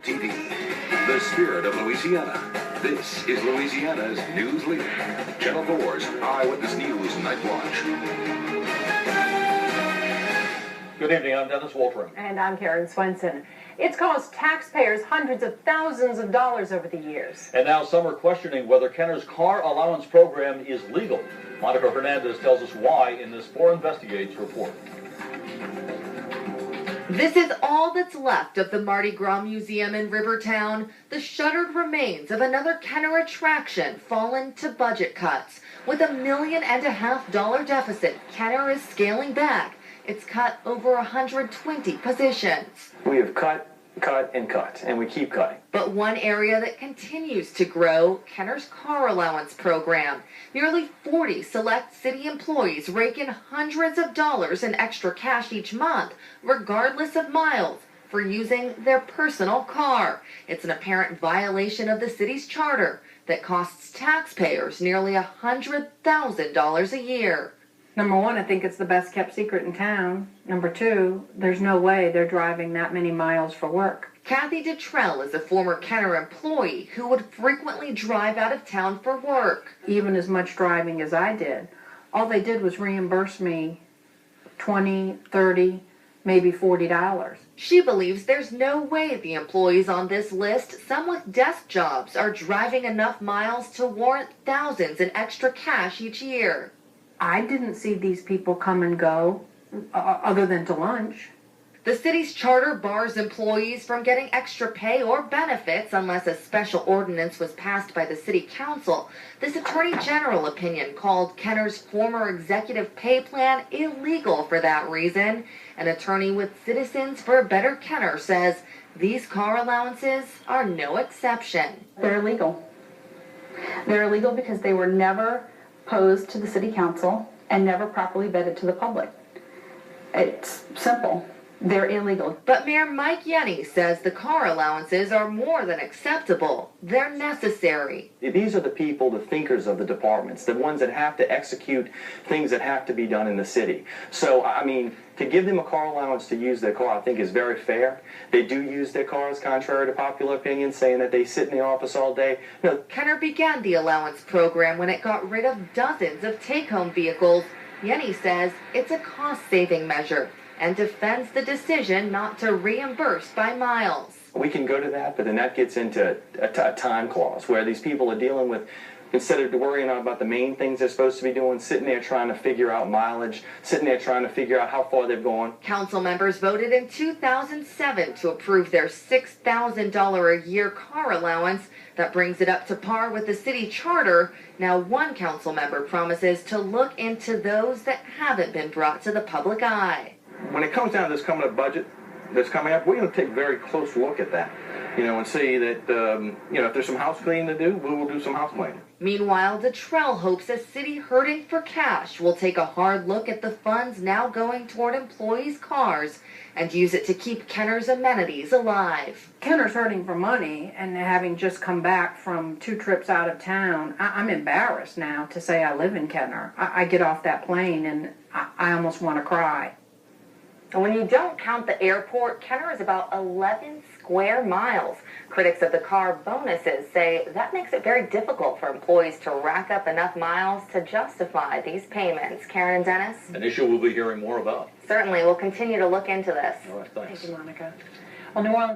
TV, the spirit of Louisiana. This is Louisiana's news leader. Channel 4's Eyewitness News Night Watch. Good evening, I'm Dennis Waltering. And I'm Karen Swenson. It's cost taxpayers hundreds of thousands of dollars over the years. And now some are questioning whether Kenner's car allowance program is legal. Monica Hernandez tells us why in this 4 Investigates report. This is all that's left of the Mardi Gras Museum in Rivertown, the shuttered remains of another Kenner attraction fallen to budget cuts. With $1.5 million deficit, Kenner is scaling back. It's cut over 120 positions. We have cut, and we keep cutting. But one area that continues to grow, Kenner's car allowance program. Nearly 40 select city employees rake in hundreds of dollars in extra cash each month, regardless of miles, for using their personal car. It's an apparent violation of the city's charter that costs taxpayers nearly $100,000 a year. Number one, I think it's the best kept secret in town. Number two, there's no way they're driving that many miles for work. Kathy Detrell is a former Kenner employee who would frequently drive out of town for work. Even as much driving as I did. All they did was reimburse me $20, $30, maybe $40. She believes there's no way the employees on this list, some with desk jobs, are driving enough miles to warrant thousands in extra cash each year. I didn't see these people come and go other than to lunch. The city's charter bars employees from getting extra pay or benefits unless a special ordinance was passed by the city council. This attorney general opinion called Kenner's former executive pay plan illegal for that reason. An attorney with Citizens for a Better Kenner says these car allowances are no exception. They're illegal. They're illegal because they were never posed to the city council and never properly vetted to the public. It's simple. They're illegal. But Mayor Mike Yenny says the car allowances are more than acceptable. They're necessary. These are the people, the thinkers of the departments, the ones that have to execute things that have to be done in the city. So, I mean, to give them a car allowance to use their car, I think is very fair. They do use their cars, contrary to popular opinion, saying that they sit in the office all day. No. Kenner began the allowance program when it got rid of dozens of take-home vehicles. Yenny says it's a cost-saving measure and defends the decision not to reimburse by miles. We can go to that, but then that gets into a time clause where these people are dealing with, instead of worrying about the main things they're supposed to be doing, sitting there trying to figure out mileage, sitting there trying to figure out how far they've gone. Council members voted in 2007 to approve their $6,000 a year car allowance. That brings it up to par with the city charter. Now one council member promises to look into those that haven't been brought to the public eye. When it comes down to this coming up budget that's coming up, we're going to take a very close look at that, and see that, if there's some house cleaning to do, we will do some house cleaning. Meanwhile, Detrell hopes a city hurting for cash will take a hard look at the funds now going toward employees' cars and use it to keep Kenner's amenities alive. Kenner's hurting for money, and having just come back from 2 trips out of town, I'm embarrassed now to say I live in Kenner. I get off that plane and I almost want to cry. And when you don't count the airport, Kenner is about 11 square miles. Critics of the car bonuses say that makes it very difficult for employees to rack up enough miles to justify these payments. Karen and Dennis? An issue we'll be hearing more about. Certainly. We'll continue to look into this. All right, thanks. Thank you, Monica. Well, New Orleans